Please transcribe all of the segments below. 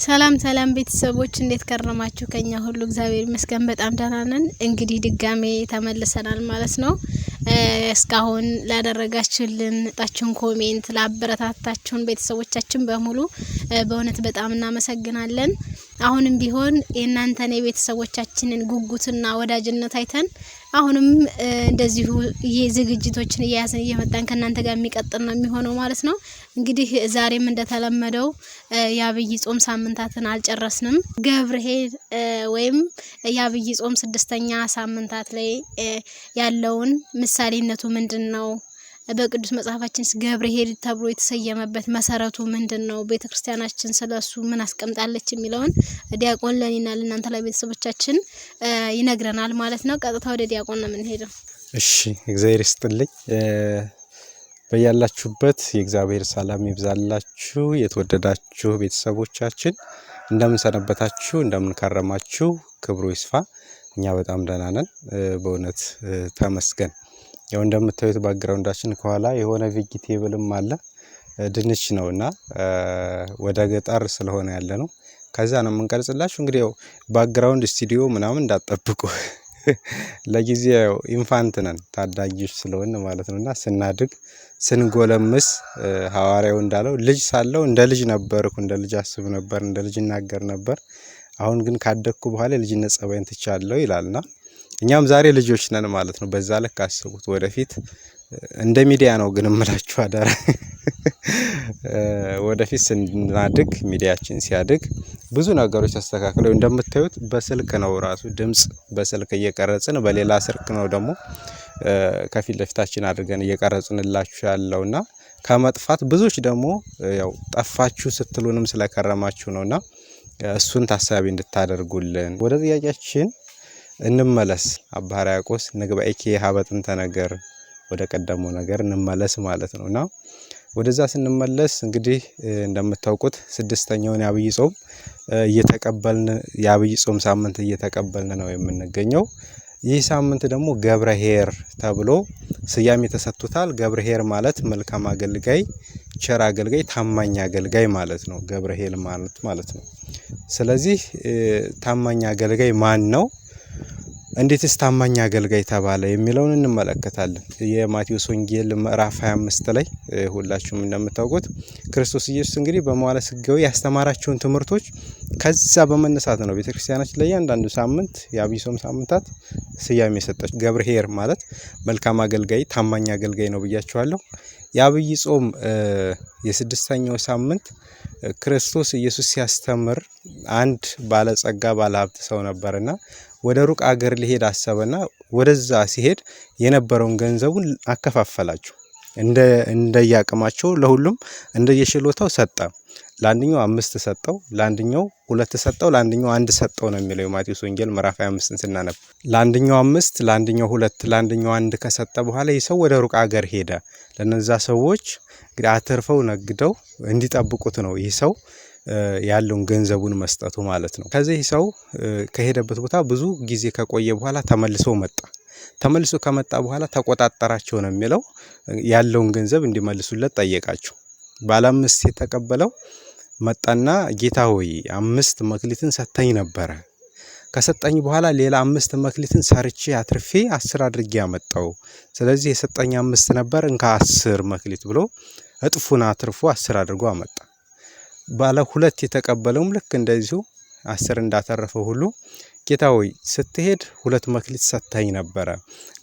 ሰላም ቤተሰቦች እንዴት ከረማችሁ? ከኛ ሁሉ እግዚአብሔር ይመስገን በጣም ደህና ነን። እንግዲህ ድጋሜ ተመልሰናል ማለት ነው። እስካሁን ላደረጋችሁልን ጣችሁን ኮሜንት ላበረታታችሁን ቤተሰቦቻችን በሙሉ በእውነት በጣም እናመሰግናለን። አሁንም ቢሆን የእናንተን የቤተሰቦቻችንን ጉጉትና ወዳጅነት አይተን አሁንም እንደዚሁ ዝግጅቶችን እያያዝን እየመጣን ከናንተ ጋር የሚቀጥል ነው የሚሆነው ማለት ነው። እንግዲህ ዛሬም እንደተለመደው የአብይ ጾም ሳምንታትን አልጨረስንም። ገብርኄር ወይም የአብይ ጾም 6ኛ ሳምንታት ላይ ያለውን ምሳሌነቱ ምንድነው? በቅዱስ መጽሐፋችን ገብርኄር ተብሎ የተሰየመበት መሰረቱ ምንድነው? ቤተክርስቲያናችን ስለሱ ምን አስቀምጣለች የሚለውን ዲያቆን ለኔና ለእናንተ ለቤተሰቦቻችን ይነግረናል ማለት ነው። ቀጥታ ወደ ዲያቆን ነው የምንሄደው። እሺ እግዚአብሔር ይስጥልኝ። በያላችሁበት የእግዚአብሔር ሰላም ይብዛላችሁ። የተወደዳችሁ ቤተሰቦቻችን እንደምን ሰነበታችሁ? እንደምን ከረማችሁ? ክብሩ ይስፋ። እኛ በጣም ደህና ነን በእውነት ተመስገን። ያው እንደምታዩት ባክግራውንዳችን ከኋላ የሆነ ቬጂቴብልም አለ ድንች ነውና ወደ ገጠር ስለሆነ ያለ ነው። ከዛ ነው የምንቀርጽላችሁ። እንግዲህ ያው ባክግራውንድ ስቱዲዮ ምናምን እንዳትጠብቁ ለጊዜው ኢንፋንት ነን ታዳጊዎች ስለሆነ ማለት ነውና ስናድግ ስንጎለምስ ሐዋርያው እንዳለው ልጅ ሳለው እንደ ልጅ ነበርኩ፣ እንደ ልጅ አስብ ነበር፣ እንደ ልጅ እናገር ነበር። አሁን ግን ካደግኩ በኋላ ልጅነት ጸባይን ትቻለሁ ይላልና እኛም ዛሬ ልጆች ነን ማለት ነው። በዛ ልክ አስቡት። ወደፊት እንደ ሚዲያ ነው ግን እምላችሁ አደራ ወደፊት ስናድግ ሚዲያችን ሲያድግ ብዙ ነገሮች ተስተካክለው እንደምታዩት በስልክ ነው ራሱ ድምጽ በስልክ እየቀረጽን በሌላ ስልክ ነው ደግሞ ከፊት ለፊታችን አድርገን እየቀረጽንላችሁ ያለውና ከመጥፋት ብዙዎች ደግሞ ያው ጠፋችሁ ስትሉንም ስለከረማችሁ ነውና እሱን ታሳቢ እንድታደርጉልን ወደ ጥያቄያችን እንመለስ። አባ ሕርያቆስ ንግባኤኪ ሀበጥንተ ነገር ወደ ቀደመው ነገር እንመለስ ማለት ነውና ወደዛ ስንመለስ እንግዲህ እንደምታውቁት 6ኛውን የአብይ ጾም እየተቀበልን የአብይ ጾም ሳምንት እየተቀበልን ነው የምንገኘው። ይህ ሳምንት ደግሞ ገብርኄር ተብሎ ስያሜ ተሰጥቶታል። ገብርኄር ማለት መልካም አገልጋይ፣ ቸር አገልጋይ፣ ታማኝ አገልጋይ ማለት ነው ገብርኄር ማለት ነው። ስለዚህ ታማኝ አገልጋይ ማን ነው? እንዴትስ ታማኝ አገልጋይ ተባለ የሚለውን እንመለከታለን። የማቴዎስ ወንጌል ምዕራፍ 25 ላይ ሁላችሁም እንደምታውቁት ክርስቶስ ኢየሱስ እንግዲህ በመዋዕለ ሥጋዌ ያስተማራቸውን ትምህርቶች ከዛ በመነሳት ነው ቤተክርስቲያናችን ለእያንዳንዱ ሳምንት የአብይ ጾም ሳምንታት ስያሜ የሰጠች። ገብርኄር ማለት መልካም አገልጋይ፣ ታማኝ አገልጋይ ነው ብያችኋለሁ። የአብይ ጾም የ6ኛው ሳምንት ክርስቶስ ኢየሱስ ሲያስተምር አንድ ባለጸጋ ባለሀብት ሰው ነበርና ወደ ሩቅ አገር ሊሄድ አሰበና ወደዛ ሲሄድ የነበረውን ገንዘቡን አከፋፈላቸው። እንደያቀማቸው ለሁሉም እንደየሽሎታው ሰጠ። ለአንደኛው 5 ሰጠው፣ ለአንደኛው 2 ሰጠው፣ ለአንደኛው 1 ሰጠው ነው የሚለው የማቴዎስ ወንጌል ምዕራፍ 25ን ስናነብ። ለአንደኛው 5 ለአንደኛው 2 ለአንደኛው 1 ከሰጠ በኋላ ይሰው ወደ ሩቅ አገር ሄደ። ለነዛ ሰዎች እንግዲህ አትርፈው ነግደው እንዲጠብቁት ነው ይህ ሰው ያለውን ገንዘቡን መስጠቱ ማለት ነው። ከዚህ ሰው ከሄደበት ቦታ ብዙ ጊዜ ከቆየ በኋላ ተመልሶ ከመጣ በኋላ ተቆጣጣራቸው ነው የሚለው። ያለውን ገንዘብ እንዲመልሱለት ጠየቃቸው። ባለ 5 የተቀበለው መጣና ጌታ ሆይ 5 መክሊትን ሰጠኝ ነበረ፣ ከሰጠኝ በኋላ ሌላ 5 መክሊትን ሰርቼ አትርፌ 10 አድርጌ ያመጣው፣ ስለዚህ የሰጠኝ 5 ነበር እንካ 10 መክሊት ብሎ እጥፉን አትርፎ 10 አድርጎ አመጣ። ባለ 2 የተቀበለውም ልክ እንደዚሁ 10 እንዳተረፈው ሁሉ ጌታ ሆይ ስትሄድ 2 መክሊት ሰጠኝ ነበረ፣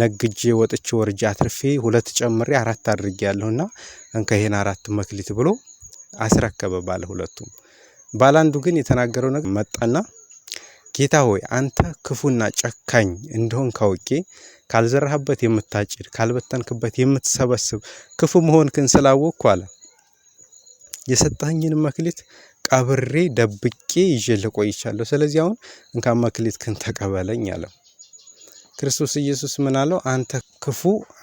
ነግጄ ወጥቼ ወርጄ አትርፌ 2 ጨምሬ 4 አድርጌ ያለውና እንከሄን 4 መክሊት ብሎ አስረከበ ባለ 2ቱም። ባለ 1ዱ ግን የተናገረው ነገር መጣና ጌታ ሆይ አንተ ክፉና ጨካኝ እንደሆን ካውቄ ካልዘራህበት የምታጭድ ካልበተንክበት የምትሰበስብ ክፉ መሆንክን ስላወቅኩ አለ የሰጣኝን መክሊት ቀብሬ ደብቄ ይዤ ልቆይቻለሁ። ስለዚህ አሁን እንካ መክሊትክን ተቀበለኝ አለ። ክርስቶስ ኢየሱስ ምን አለው? አንተ ክፉ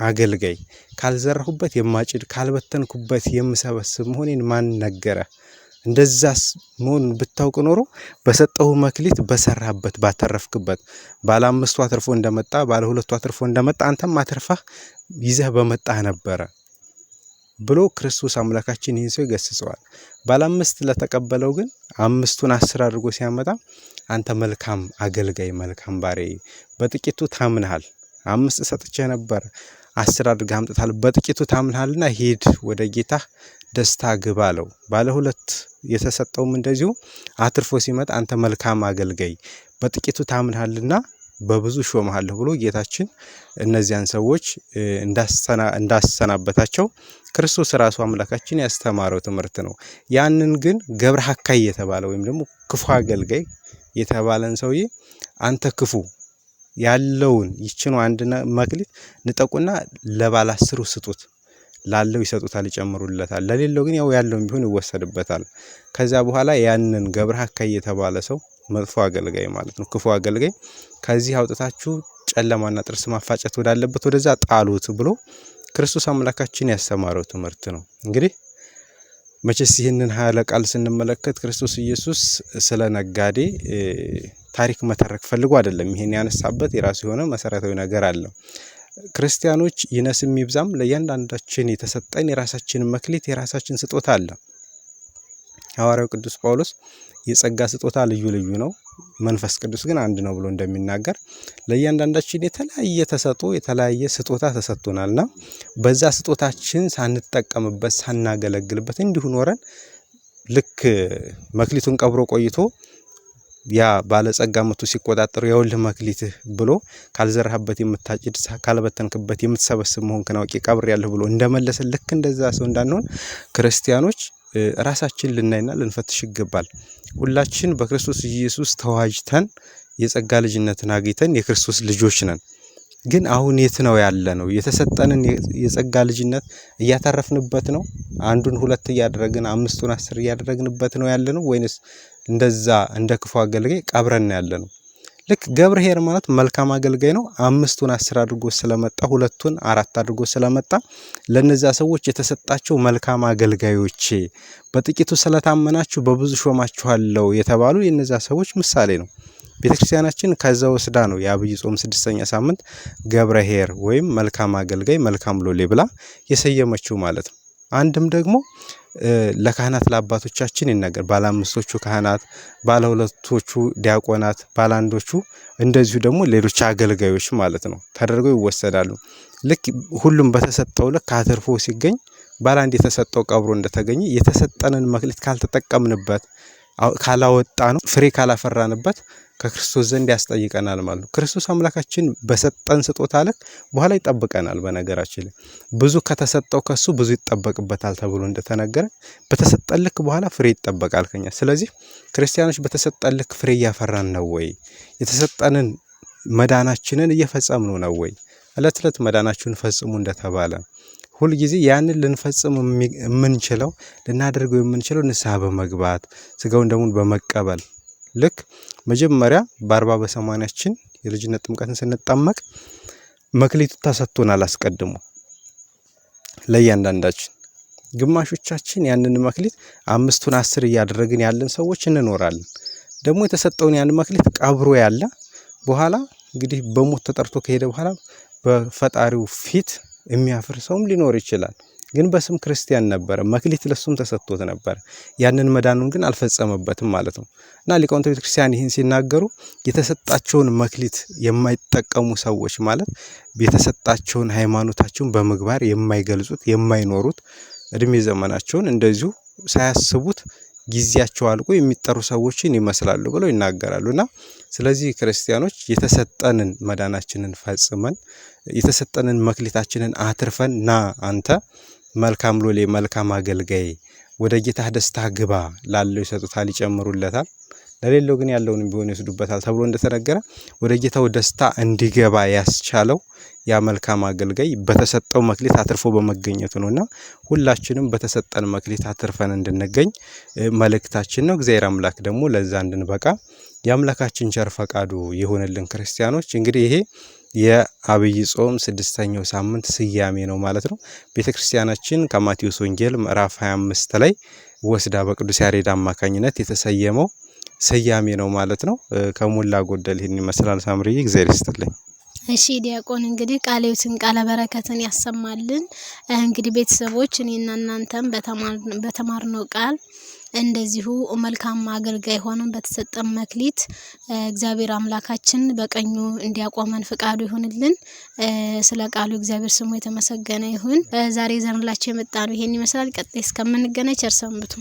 አገልጋይ፣ ካልዘራሁበት የማጭድ ካልበተንኩበት የምሰበስብ መሆኔን ማን ነገረ? እንደዛስ መሆኑን ብታውቅ ኖሮ በሰጠው መክሊት በሰራበት ባተረፍክበት። ባለ 5ቱ አትርፎ እንደመጣ ባለ 2ቱ አትርፎ እንደመጣ አንተም አትርፋህ ይዘህ በመጣህ ነበረ ብሎ ክርስቶስ አምላካችን ይህን ሰው ይገስጸዋል። ባለ 5 ለተቀበለው ግን 5ቱን 10 አድርጎ ሲያመጣ አንተ መልካም አገልጋይ መልካም ባሪያዬ በጥቂቱ ታምነሃል፣ 5 ሰጥቼ ነበር 10 አድርገህ አምጥተሃል፣ በጥቂቱ ታምነሃልና ሂድ ወደ ጌታህ ደስታ ግባ አለው። ባለ 2 የተሰጠውም እንደዚሁ አትርፎ ሲመጣ አንተ መልካም አገልጋይ በጥቂቱ ታምነሃልና በብዙ ሾመሃለሁ ብሎ ጌታችን እነዚያን ሰዎች እንዳሰናበታቸው ክርስቶስ ራሱ አምላካችን ያስተማረው ትምህርት ነው። ያንን ግን ገብረ ሐካይ የተባለ ወይም ደግሞ ክፉ አገልጋይ የተባለን ሰውዬ አንተ ክፉ ያለውን ይችኑ አንድ መክሊት ንጠቁና ለባለ 10 ስጡት፣ ላለው ይሰጡታል ይጨምሩለታል፣ ለሌለው ግን ያለውን ቢሆን ይወሰድበታል። ከዛ በኋላ ያንን ገብረ ሐካይ የተባለ ሰው መጥፎ አገልጋይ ማለት ነው ክፉ አገልጋይ ከዚህ አውጥታችሁ ጨለማና ጥርስ ማፋጨት ወዳለበት ወደዛ ጣሉት ብሎ ክርስቶስ አምላካችን ያስተማረው ትምህርት ነው። እንግዲህ መቼስ ይህንን ኃይለ ቃል ስንመለከት ክርስቶስ ኢየሱስ ስለ ነጋዴ ታሪክ መተረክ ፈልጎ አይደለም ይሄን ያነሳበት የራሱ የሆነ መሰረታዊ ነገር አለው። ክርስቲያኖች ይነስም ይብዛም ለእያንዳንዳችን የተሰጠን የራሳችን መክሊት የራሳችን ስጦታ አለ። ሐዋርያው ቅዱስ ጳውሎስ የጸጋ ስጦታ ልዩ ልዩ ነው፣ መንፈስ ቅዱስ ግን አንድ ነው ብሎ እንደሚናገር ለእያንዳንዳችን የተለያየ ተሰጥኦ የተለያየ ስጦታ ተሰጥቶናልና በዛ ስጦታችን ሳንጠቀምበት ሳናገለግልበት እንዲሁ ኖረን ልክ መክሊቱን ቀብሮ ቆይቶ ያ ባለጸጋ መጥቶ ሲቆጣጠሩ የወልህ መክሊትህ ብሎ ካልዘራህበት የምታጭድ ካልበተንክበት የምትሰበስብ መሆንክን አውቄ ቀብሬያለሁ ብሎ እንደመለሰ ልክ እንደዛ ሰው እንዳንሆን ክርስቲያኖች ራሳችን ልናይና ልንፈትሽ ይገባል። ሁላችን በክርስቶስ ኢየሱስ ተዋጅተን የጸጋ ልጅነትን አግኝተን የክርስቶስ ልጆች ነን። ግን አሁን የት ነው ያለ ነው? የተሰጠንን የጸጋ ልጅነት እያተረፍንበት ነው? አንዱን 2 እያደረግን 5ቱን 10 እያደረግንበት ነው ያለ ነው ወይንስ እንደዛ እንደ ክፉ አገልጋይ ቀብረን ያለ ነው? ልክ ገብርኄር ማለት መልካም አገልጋይ ነው። 5ቱን 10 አድርጎ ስለመጣ 2ቱን 4 አድርጎ ስለመጣ ለነዛ ሰዎች የተሰጣቸው መልካም አገልጋዮቼ በጥቂቱ ስለታመናችሁ በብዙ ሾማችኋለሁ የተባሉ የነዛ ሰዎች ምሳሌ ነው። ቤተክርስቲያናችን ከዛ ወስዳ ነው የአብይ ጾም 6ኛ ሳምንት ገብርኄር ወይም መልካም አገልጋይ መልካም ሎሌ ብላ የሰየመችው ማለት ነው። አንድም ደግሞ ለካህናት ለአባቶቻችን ይናገር ባለ 5ቶቹ ካህናት ባለ 2ቶቹ ዲያቆናት ባለ 1ዶቹ እንደዚሁ ደግሞ ሌሎች አገልጋዮች ማለት ነው ተደርገው ይወሰዳሉ። ልክ ሁሉም በተሰጠው ልክ አትርፎ ሲገኝ ባለ 1 የተሰጠው ቀብሮ እንደተገኘ የተሰጠንን መክሊት ካልተጠቀምንበት ካላወጣ ነው ፍሬ ካላፈራንበት ከክርስቶስ ዘንድ ያስጠይቀናል ማለት ነው። ክርስቶስ አምላካችን በሰጠን ስጦታ ልክ በኋላ ይጠብቀናል። በነገራችን ላይ ብዙ ከተሰጠው ከሱ ብዙ ይጠበቅበታል ተብሎ እንደተነገረ በተሰጠን ልክ በኋላ ፍሬ ይጠበቃል ከኛ። ስለዚህ ክርስቲያኖች በተሰጠን ልክ ፍሬ እያፈራን ነው ወይ? የተሰጠንን መዳናችንን እየፈጸምነው ነው ወይ? እለት እለት መዳናችሁን ፈጽሙ እንደተባለ ሁል ጊዜ ያንን ልንፈጽም የምንችለው ልናደርገው የምንችለው ንስሐ በመግባት ስጋውን ደሙን በመቀበል ልክ መጀመሪያ በ40 በ80ችን የልጅነት ጥምቀትን ስንጠመቅ መክሊቱ ተሰጥቶናል አስቀድሞ ለእያንዳንዳችን። ግማሾቻችን ያንን መክሊት 5ቱን 10 እያደረግን ያለን ሰዎች እንኖራለን። ደግሞ የተሰጠውን ያን መክሊት ቀብሮ ያለ በኋላ እንግዲህ በሞት ተጠርቶ ከሄደ በኋላ በፈጣሪው ፊት የሚያፍር ሰውም ሊኖር ይችላል። ግን በስም ክርስቲያን ነበር፣ መክሊት ለሱም ተሰጥቶት ነበር። ያንን መዳኑን ግን አልፈጸመበትም ማለት ነው። እና ሊቃውንተ ቤተክርስቲያን ይህን ሲናገሩ የተሰጣቸውን መክሊት የማይጠቀሙ ሰዎች ማለት የተሰጣቸውን ሃይማኖታቸውን በምግባር የማይገልጹት የማይኖሩት እድሜ ዘመናቸውን እንደዚሁ ሳያስቡት ጊዜያቸው አልቆ የሚጠሩ ሰዎችን ይመስላሉ ብለው ይናገራሉና ስለዚህ ክርስቲያኖች የተሰጠንን መዳናችንን ፈጽመን የተሰጠንን መክሊታችንን አትርፈን ና አንተ መልካም ሎሌ መልካም አገልጋይ ወደ ጌታህ ደስታ ግባ ላለው ይሰጡታል ይጨምሩለታል ለሌለው ግን ያለውን ቢሆን ይወስዱበታል ተብሎ እንደተነገረ ወደ ጌታው ደስታ እንዲገባ ያስቻለው ያ መልካም አገልጋይ በተሰጠው መክሊት አትርፎ በመገኘቱ ነውና ሁላችንም በተሰጠን መክሊት አትርፈን እንድንገኝ መልእክታችን ነው። እግዚአብሔር አምላክ ደግሞ ለዛ እንድንበቃ የአምላካችን ቸር ፈቃዱ ይሁንልን። ክርስቲያኖች እንግዲህ ይሄ የአብይ ጾም 6ኛው ሳምንት ስያሜ ነው ማለት ነው። ቤተክርስቲያናችን ከማቴዎስ ወንጌል ምዕራፍ 25 ላይ ወስዳ በቅዱስ ያሬድ አማካኝነት የተሰየመው ስያሜ ነው ማለት ነው። ከሞላ ጎደል ይህን ይመስላል። ሳምሪዬ እግዚአብሔር ይስጥልኝ። እሺ ዲያቆን እንግዲህ ቃልዮትን ቃለ በረከትን ያሰማልን። እንግዲህ ቤተሰቦች እኔና እናንተም በተማርነው ቃል እንደዚሁ መልካም አገልጋይ ሆነን በተሰጠን መክሊት እግዚአብሔር አምላካችን በቀኙ እንዲያቆመን ፍቃዱ ይሁንልን። ስለ ቃሉ እግዚአብሔር ስሙ የተመሰገነ ይሁን። ዛሬ ዘንላችሁ የመጣነው ይሄን ይመስላል። ቀጣይ እስከምንገናኝ ቸር ሰንብቱ።